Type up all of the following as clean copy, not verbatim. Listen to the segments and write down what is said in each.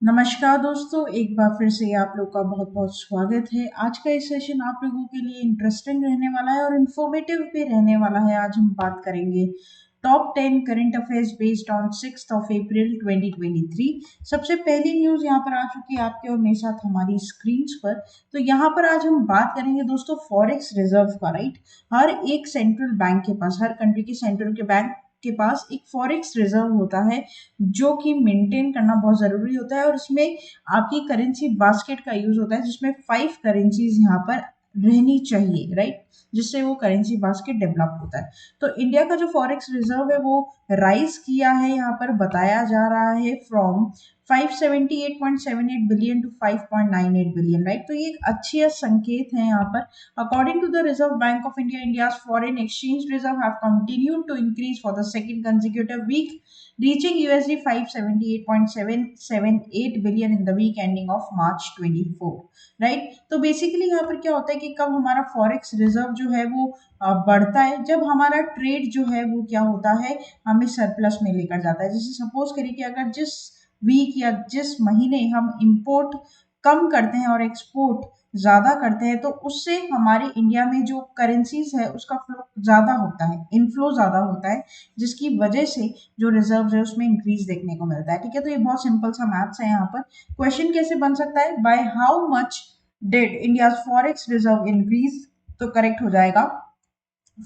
नमस्कार दोस्तों, एक बार फिर से आप लोग का बहुत बहुत स्वागत है। आज का ये सेशन आप लोगों के लिए इंटरेस्टिंग रहने वाला है और इन्फॉर्मेटिव भी रहने वाला है। आज हम बात करेंगे top 10 current affairs based on 6 अप्रैल 2023। सबसे पहली न्यूज़ यहाँ पर आ चुकी है आपके और मेरे साथ हमारी स्क्रीन पर। तो यहाँ पर आज हम बात करेंगे दोस्तों फॉरेक्स रिजर्व का। राइट, हर एक सेंट्रल बैंक के पास, हर कंट्री की सेंट्रल के बैंक के पास एक फॉरेक्स रिजर्व होता है जो कि मेंटेन करना बहुत ज़रूरी होता है और उसमें आपकी करेंसी बास्केट का यूज होता है जिसमें 5 करेंसीज यहाँ पर रहनी चाहिए। राइट, जिससे वो करेंसी बास्केट डेवलप होता है। तो इंडिया का जो फॉरेक्स रिजर्व है वो राइज किया है, यहाँ पर बताया जा रहा है from 578.78 billion to 5.98 billion. Right, तो ये एक अच्छी संकेत है यहाँ पर। According to the reserve bank of India, India's foreign exchange reserve have continued to increase for the second consecutive week, reaching USD 578.778 billion in the week ending of March 24। Right, तो basically यहाँ पर क्या होता है कि कब हमारा forex reserve जो है वो बढ़ता है, जब हमारा ट्रेड जो है वो क्या होता है, हमें सरप्लस में लेकर जाता है। जैसे सपोज करिए कि अगर जिस वीक या जिस महीने हम इंपोर्ट कम करते हैं और एक्सपोर्ट ज्यादा करते हैं, तो उससे हमारे इंडिया में जो करेंसीज है उसका फ्लो ज्यादा होता है, इनफ्लो ज्यादा होता है, जिसकी वजह से जो रिजर्व है उसमें इंक्रीज देखने को मिलता है। ठीक है, तो ये बहुत सिंपल सा मैथ्स है। यहाँ पर क्वेश्चन कैसे बन सकता है, by how much did India forex reserve increase, तो करेक्ट हो जाएगा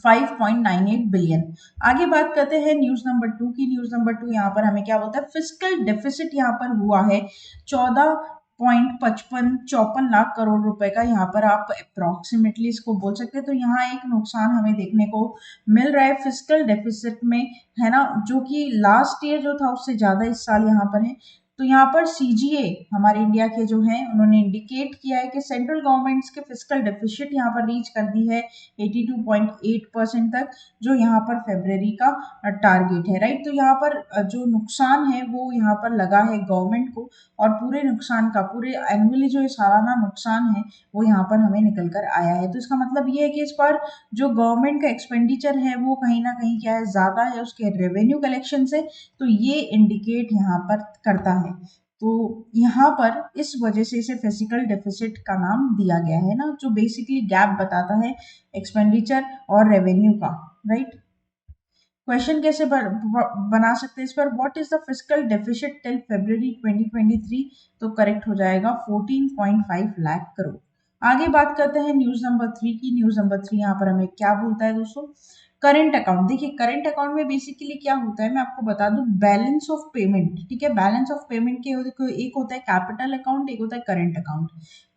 5.98 बिलियन। आगे बात करते हैं न्यूज नंबर 2 की। न्यूज नंबर 2 यहाँ पर हमें क्या बोलता है, फिस्कल डेफिसिट यहाँ पर हुआ है 14.54 लाख करोड़ रुपए का। यहाँ पर आप अप्रोक्सीमेटली इसको बोल सकते हैं। तो यहाँ एक नुकसान हमें देखने को मिल रहा है फिस्कल डेफिसिट में, है ना, जो कि लास्ट ईयर जो था उससे ज्यादा इस साल यहाँ पर है। तो यहाँ पर सीजीए हमारे इंडिया के जो हैं उन्होंने इंडिकेट किया है कि सेंट्रल गवर्नमेंट्स के फिस्कल डेफिसिट यहाँ पर रीच कर दी है 82.8% तक, जो यहाँ पर फेब्रवरी का टारगेट है। राइट, तो यहाँ पर जो नुकसान है वो यहाँ पर लगा है गवर्नमेंट को, और पूरे नुकसान का, पूरे एनुअली जो सालाना नुकसान है वो यहाँ पर हमें निकल कर आया है। तो इसका मतलब ये है कि इस पर जो गवर्नमेंट का एक्सपेंडिचर है वो कहीं ना कहीं क्या है, ज्यादा है उसके रेवेन्यू कलेक्शन से। तो ये इंडिकेट यहाँ पर करता है। तो यहाँ पर इस वजह से इसे फिजिकल डेफिसिट का नाम दिया गया है ना, जो बेसिकली गैप बताता है एक्सपेंडिचर और रेवेन्यू का। राइट, क्वेश्चन कैसे बना सकते हैं इस पर, what is the physical deficit till February 2023, तो करेक्ट हो जाएगा 14.5 लाख करोड़। आगे बात करते हैं न्यूज नंबर 3 की। न्यूज नंबर 3 यहाँ पर हमें क्या बोलता है दोस्तों, करंट अकाउंट। देखिए करंट अकाउंट में बेसिकली क्या होता है, मैं आपको बता दूं, बैलेंस ऑफ पेमेंट। ठीक है, बैलेंस ऑफ पेमेंट के एक होता है कैपिटल अकाउंट, एक होता है करंट अकाउंट।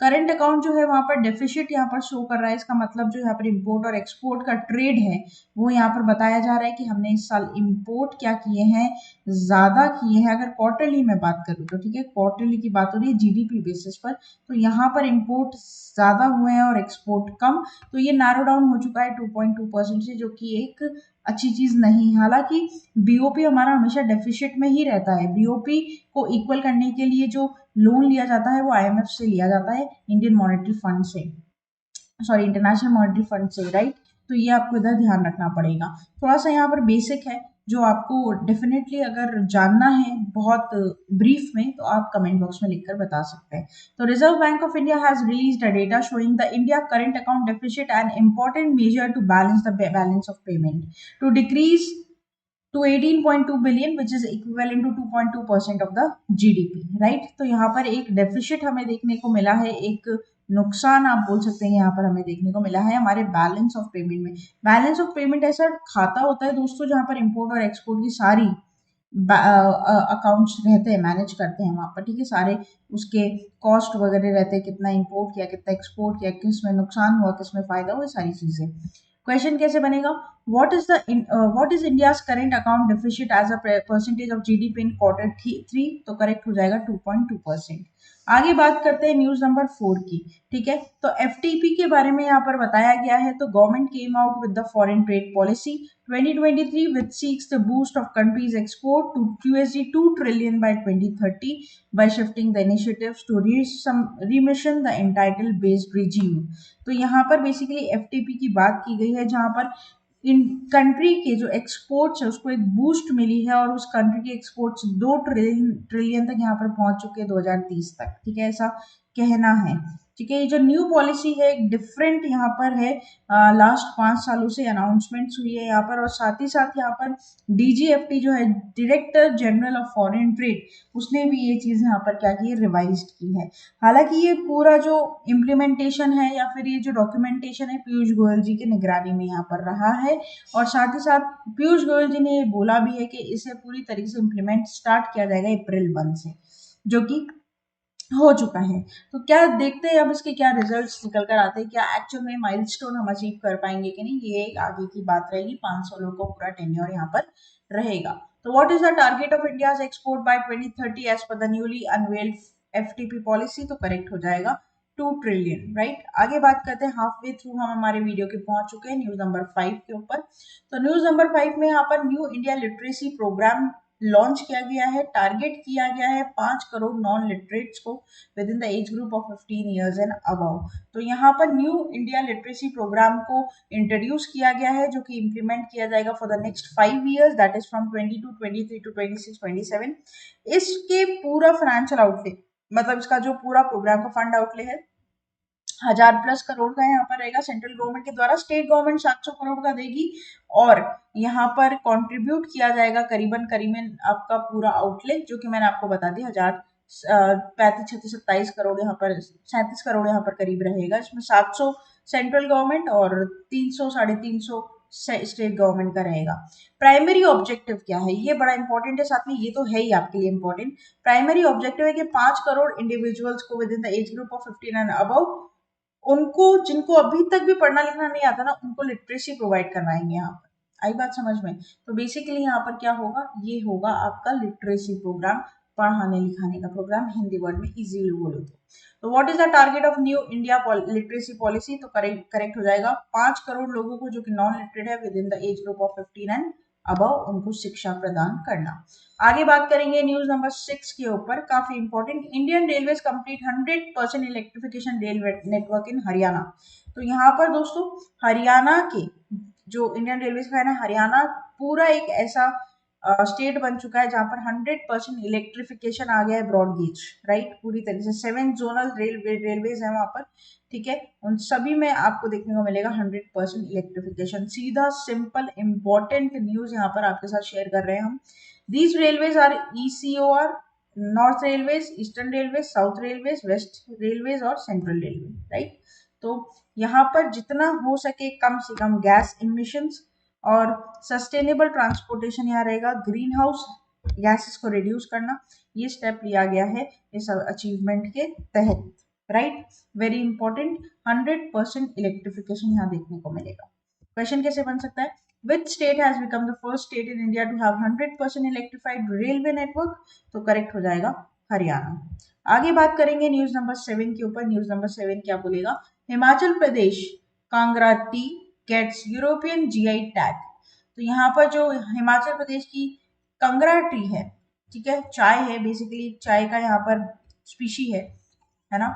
करंट अकाउंट जो है वहां पर डेफिसिट यहाँ पर शो कर रहा है। इसका मतलब जो यहाँ पर इंपोर्ट और एक्सपोर्ट का ट्रेड है वो यहाँ पर बताया जा रहा है कि हमने इस साल इंपोर्ट क्या किए हैं, ज्यादा किए हैं। अगर क्वार्टरली में बात करूँ तो, ठीक है, क्वार्टरली की बात हो रही है जीडीपी बेसिस पर, तो यहाँ पर इंपोर्ट ज्यादा हुए हैं और एक्सपोर्ट कम। तो ये नैरो डाउन हो चुका है 2.2% से, जो कि एक अच्छी चीज नहीं। हालांकि बीओपी हमारा हमेशा डेफिसिट में ही रहता है। बीओपी को इक्वल करने के लिए जो लोन लिया जाता है वो आईएमएफ से लिया जाता है, इंडियन मॉनेटरी फंड से, सॉरी इंटरनेशनल मॉनेटरी फंड से। राइट, तो ये आपको इधर ध्यान रखना पड़ेगा। थोड़ा सा यहाँ पर बेसिक है जो आपको डेफिनेटली अगर जानना है बहुत ब्रीफ में, तो आप कमेंट बॉक्स में लिखकर बता सकते हैं। तो reserve bank of India has released a data showing the India current account deficit, an important measure to balance the balance of payment, to decrease to 18.2 billion which is equivalent to 2.2% of the GDP. Right, तो यहाँ पर एक deficit हमें देखने को मिला है, एक नुकसान आप बोल सकते हैं यहाँ पर हमें देखने को मिला है हमारे बैलेंस ऑफ पेमेंट में। बैलेंस ऑफ पेमेंट ऐसा खाता होता है दोस्तों जहाँ पर इंपोर्ट और एक्सपोर्ट की सारी अकाउंट्स रहते हैं, मैनेज करते हैं वहाँ पर। ठीक है, सारे उसके कॉस्ट वगैरह रहते हैं, कितना इंपोर्ट किया, कितना एक्सपोर्ट किया, किस में नुकसान हुआ, किस में फायदा हुआ, सारी चीजें। क्वेश्चन कैसे बनेगा, what is India's current account deficit as a percentage of GDP in quarter 3, तो करेक्ट हो जाएगा 2.2%। आगे बात करते हैं न्यूज नंबर 4 की। ठीक है, तो एफटीपी के बारे में यहाँ पर बताया गया है। तो government came out with the foreign trade policy 2023 which seeks the boost of country's export to $2 trillion by 2030 by shifting the initiatives to remission the entitled based regime। तो यहाँ पर बेसिकली एफटीपी की बात की गई है, जहाँ पर इन कंट्री के जो एक्सपोर्ट्स है उसको एक बूस्ट मिली है और उस कंट्री के एक्सपोर्ट्स 2 ट्रिलियन तक यहाँ पर पहुंच चुके हैं 2030 तक, ठीक है, ऐसा कहना है। ठीक है, ये जो न्यू पॉलिसी है एक डिफरेंट यहाँ पर है, लास्ट 5 सालों से अनाउंसमेंट्स हुई है यहाँ पर, और साथ ही साथ यहाँ पर डीजीएफटी जो है, director general of foreign trade, उसने भी ये चीज़ यहाँ पर क्या की है, रिवाइज की है। हालांकि ये पूरा जो इम्प्लीमेंटेशन है या फिर ये जो डॉक्यूमेंटेशन है पीयूष गोयल जी की निगरानी में यहाँ पर रहा है, और साथ ही साथ पीयूष गोयल जी ने ये बोला भी है कि इसे पूरी तरीके से इम्प्लीमेंट स्टार्ट किया जाएगा अप्रैल 1 से, जो कि हो चुका है। तो क्या देखते हैं अब इसके क्या रिजल्ट्स निकल कर आते हैं, क्या एक्चुअल में माइलस्टोन हम अचीव कर पाएंगे कि नहीं, ये एक आगे की बात रहेगी। 500 लोगों को पूरा टेन्योर यहाँ पर रहेगा। तो what is the target of India's export by 2030 as per the newly unveiled FTP policy, तो करेक्ट हो जाएगा 2 ट्रिलियन, राइट। आगे बात करते हैं, हाफ वे थ्रू हम हमारे वीडियो के पहुंच चुके हैं न्यूज नंबर 5 के ऊपर। तो न्यूज नंबर 5 में यहाँ पर new India literacy programme launch किया गया है। टारगेट किया गया है 5 करोड़ नॉन लिटरेट्स को within the age group of 15 years and above. तो यहाँ पर न्यू इंडिया लिटरेसी प्रोग्राम को इंट्रोड्यूस किया गया है, जो कि इम्प्लीमेंट किया जाएगा for the next 5 years, that is from 22, 23 to 26, 27। इसके पूरा फाइनेंशियल आउटले, मतलब इसका जो पूरा प्रोग्राम का फंड आउटले है 1000+ करोड़ का यहाँ पर रहेगा सेंट्रल गवर्नमेंट के द्वारा। स्टेट गवर्नमेंट 700 करोड़ का देगी, और यहाँ पर कंट्रीब्यूट किया जाएगा करीबन करीबन आपका पूरा आउटले, जो कि मैंने आपको बता दिया, 35, 36, 27 करोड़ यहाँ पर, 37 करोड़ यहाँ पर करीब रहेगा। इसमें 700 सेंट्रल गवर्नमेंट और 300 350 स्टेट गवर्नमेंट का रहेगा। प्राइमरी ऑब्जेक्टिव क्या है, ये बड़ा इंपॉर्टेंट है, साथ में ये तो है ही आपके लिए इंपॉर्टेंट। प्राइमरी ऑब्जेक्टिव है कि 5 करोड़ इंडिविजुअल्स को within the age group of 15 and above, उनको जिनको अभी तक भी पढ़ना लिखना नहीं आता ना, उनको लिटरेसी प्रोवाइड करवाएंगे यहाँ पर। आई बात समझ में? तो बेसिकली यहाँ पर क्या होगा, ये होगा आपका लिटरेसी प्रोग्राम, पढ़ाने लिखाने का प्रोग्राम, हिंदी वर्ड में इजीली बोलो तो what is the target of new India literacy policy, तो करेक्ट हो जाएगा 5 करोड़ लोगों को जो कि नॉन लिटरेट है with in the age group of 15 and above, उनको शिक्षा प्रदान करना। आगे बात करेंगे न्यूज नंबर 6 के ऊपर, काफी important. Indian railway complete 100% electrification railway network इन हरियाणा। तो यहाँ पर दोस्तों हरियाणा के जो इंडियन रेलवे का है ना, हरियाणा पूरा एक ऐसा स्टेट बन चुका है जहां पर 100% इलेक्ट्रिफिकेशन आ गया है, ब्रॉड गेज, राइट, पूरी तरीके से 7 जोनल रेलवेज है वहां पर, ठीक है, उन सभी में आपको देखने को मिलेगा 100% इलेक्ट्रिफिकेशन। सीधा सिंपल इंपॉर्टेंट न्यूज यहाँ पर आपके साथ शेयर कर रहे हैं हम। These railways are ECOR, north railways, eastern railways, south railways, west railways और सेंट्रल रेलवे, राइट। तो यहाँ पर जितना हो सके कम से कम गैस इमिशंस और सस्टेनेबल ट्रांसपोर्टेशन यहाँ रहेगा, ग्रीन हाउस गैसेस को रिड्यूस करना, ये स्टेप लिया गया है इस अचीवमेंट के तहत, राइट। वेरी इंपॉर्टेंट, 100% इलेक्ट्रिफिकेशन यहाँ देखने को मिलेगा। क्वेश्चन कैसे बन सकता है, which state has become the first state in India to have 100% electrified railway network, तो करेक्ट हो जाएगा हरियाणा। आगे बात करेंगे न्यूज नंबर 7 के ऊपर। न्यूज नंबर 7 क्या बोलेगा, Himachal Pradesh Kangra tea gets European GI tag. तो यहाँ पर जो हिमाचल प्रदेश की कंगरा टी है, ठीक है, चाय है, बेसिकली चाय का यहाँ पर स्पीशी है ना,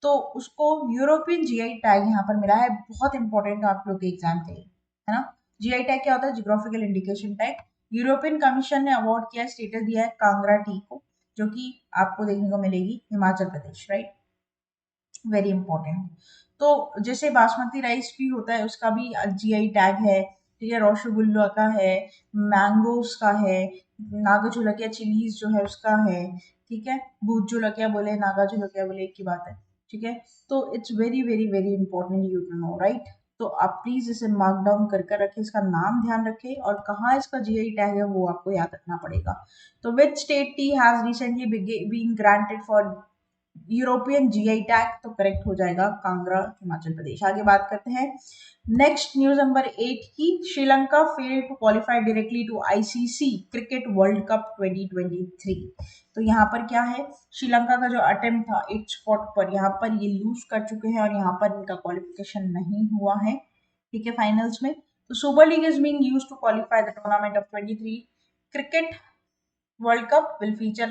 तो उसको यूरोपियन GI टैग यहाँ पर मिला है। बहुत इंपॉर्टेंट आप लोग के एग्जाम के लिए, है ना। GI टैग क्या होता है, geographical indication tag. European commission ने अवार्ड किया, स्टेटस दिया है कांगड़ा टी को, जो कि आपको देखने को मिलेगी Himachal Pradesh, right, very important. तो जैसे बासमती राइस भी होता है, उसका भी GI टैग है, ठीक है, रसगुल्ला का है, मैंगोस का है, नागा चुलकिया चिलीज जो है उसका है, ठीक है, भूत चुलकिया बोले नागा चुलकिया बोले एक ही बात है, ठीक है। तो it's very very very important you to know, right. तो आप प्लीज इसे मार्क डाउन कर कर रखें, इसका नाम ध्यान रखें, और कहाँ इसका GI टैग है वो आपको याद रखना पड़ेगा। तो which state tea has recently been granted for European GI tag, तो करेक्ट हो जाएगा कांगड़ा हिमाचल प्रदेश। आगे बात करते हैं नेक्स्ट न्यूज नंबर 8 की। Sri Lanka fail to qualify directly to ICC cricket world cup 2023। तो यहाँ पर क्या है, श्रीलंका का जो अटेम्प्ट था 8 स्पॉट पर, यहाँ पर ये लूज कर चुके हैं और यहाँ पर इनका क्वालिफिकेशन नहीं हुआ है, ठीक है, फाइनल्स में। तो super league is being used to qualify the tournament of 23 cricket World Cup will feature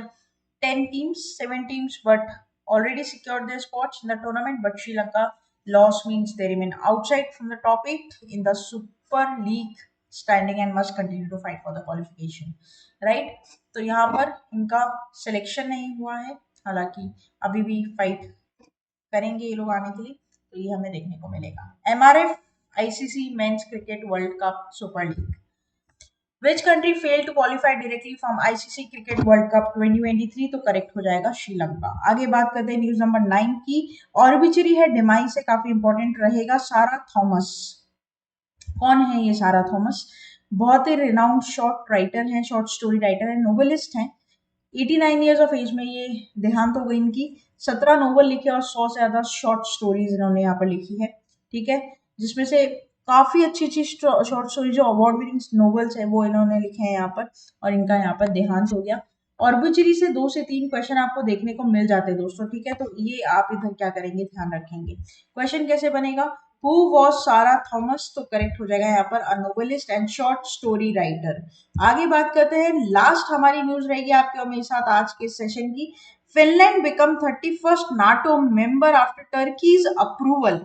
10 teams, 7 teams but already secured their spots in the tournament, but Sri Lanka loss means they remain outside from the top 8 in the Super League standing and must continue to fight for the qualification, right? तो यहाँ पर इनका selection नहीं हुआ है, हालांकि अभी भी फाइट करेंगे ये लोग आने के लिए, तो ये हमें देखने को मिलेगा। MRF ICC men's cricket world cup super league, which country fail to qualify directly from ICC cricket world cup 2023, तो करेक्ट हो जाएगा श्रीलंका। आगे बात करते हैं न्यूज नंबर 9 की। ऑर्बिचरी है डिमाई से काफी इंपॉर्टेंट रहेगा, सारा थॉमस। कौन है ये सारा थॉमस? बहुत ही रिनाउंड शॉर्ट राइटर हैं, शॉर्ट स्टोरी राइटर है, नोवेलिस्ट हैं। 89 ईयर्स ऑफ एज में ये देहांत हो गई इनकी। 17 नोवेल लिखे और 100 से ज्यादा शॉर्ट स्टोरीज इन्होंने यहाँ पर लिखी है, ठीक है, जिसमें से काफी अच्छी अच्छी शॉर्ट स्टोरी जो अवार्ड विनिंग नोवेल्स है वो इन्होंने लिखे हैं यहाँ पर, और इनका यहाँ पर देहांत हो गया। ऑर्बिचरी से 2 से 3 क्वेश्चन आपको देखने को मिल जाते हैं दोस्तों, ठीक है, तो ये आप इधर क्या करेंगे, ध्यान रखेंगे। क्वेश्चन कैसे बनेगा? हु वॉज सारा थॉमस, तो करेक्ट हो जाएगा यहाँ पर a novelist and short story writer. आगे बात करते हैं, लास्ट हमारी न्यूज रहेगी आपके और मेरे साथ आज के सेशन की। Finland become 31st NATO member after Turkey's approval.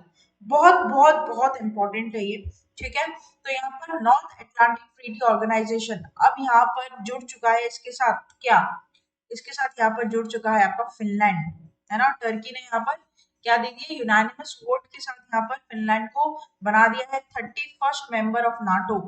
बहुत बहुत बहुत इंपॉर्टेंट है ये, ठीक है। तो यहाँ पर नॉर्थ अटलांटिक ट्रीटी ऑर्गेनाइजेशन अब यहाँ पर जुड़ चुका है, इसके साथ क्या, इसके साथ यहाँ पर जुड़ चुका है आपका फिनलैंड, है ना। टर्की ने यहाँ पर क्या दे दिया, यूनानिमस वोट के साथ यहाँ पर फिनलैंड को बना दिया है 31st मेंबर ऑफ नाटो,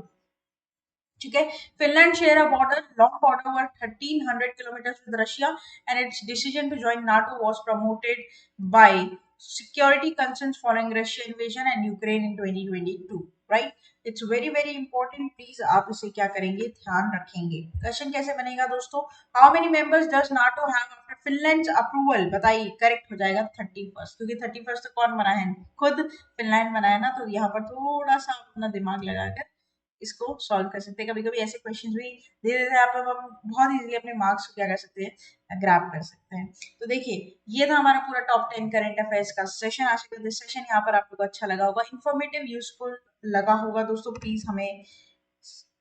ठीक है। Finland share a border, long border over 1300 kilometre with Russia, and its decision to join NATO was promoted by security concerns following Russia invasion and Ukraine in 2022, right. It's very very important, please आप इसे क्या करेंगे, ध्यान रखेंगे। Question कैसे बनेगा दोस्तों, how many members does NATO have after Finland's approval, बताइए। करेक्ट हो जाएगा 31st, क्योंकि 31st तो कौन बना है, खुद फिनलैंड बना है ना, तो यहाँ पर थोड़ा सा अपना दिमाग लगाकर इसको सॉल्व कर सकते हैं। कभी कभी ऐसे क्वेश्चंस भी धीरे धीरे आप हम बहुत इजीली अपने मार्क्स को क्या कर सकते हैं, ग्रैब कर सकते हैं। तो देखिए, ये था हमारा पूरा टॉप 10 करंट अफेयर्स का सेशन। आशा करते हैं सेशन यहाँ पर आप लोग को अच्छा लगा होगा, इन्फॉर्मेटिव, यूजफुल लगा होगा दोस्तों। प्लीज हमें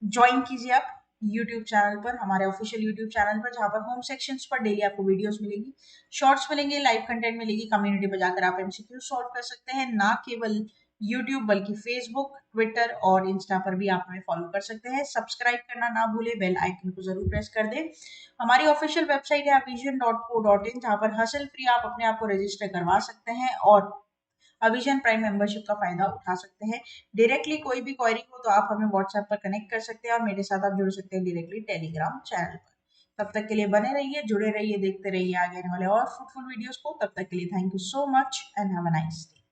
ज्वाइन कीजिए आप यूट्यूब चैनल पर, हमारे ऑफिशियल यूट्यूब चैनल पर, जहाँ पर होम सेक्शंस पर डेली आपको वीडियोस मिलेंगी, शॉर्ट्स मिलेंगे, लाइव कंटेंट मिलेगी, कम्युनिटी पर जाकर आप एमसीक्यू सॉल्व कर सकते हैं। ना केवल यूट्यूब बल्कि फेसबुक, ट्विटर और इंस्टा पर भी आप हमें फॉलो कर सकते हैं। सब्सक्राइब करना ना भूले, बेल आइकन को जरूर प्रेस कर दें। हमारी ऑफिशियल वेबसाइट है avision.co.in, जहाँ पर हसल फ्री आप अपने आप को रजिस्टर करवा सकते हैं और अविजन प्राइम मेंबरशिप का फायदा उठा सकते हैं। डायरेक्टली कोई भी क्वेरी हो तो आप हमें व्हाट्सएप पर कनेक्ट कर सकते हैं और मेरे साथ आप जुड़ सकते हैं डायरेक्टली टेलीग्राम चैनल पर। तब तक के लिए बने रहिए, जुड़े रहिए, देखते रहिए आगे आने वाले और फ्रूटफुल वीडियोस को। तब तक के लिए thank you so much and have a nice day.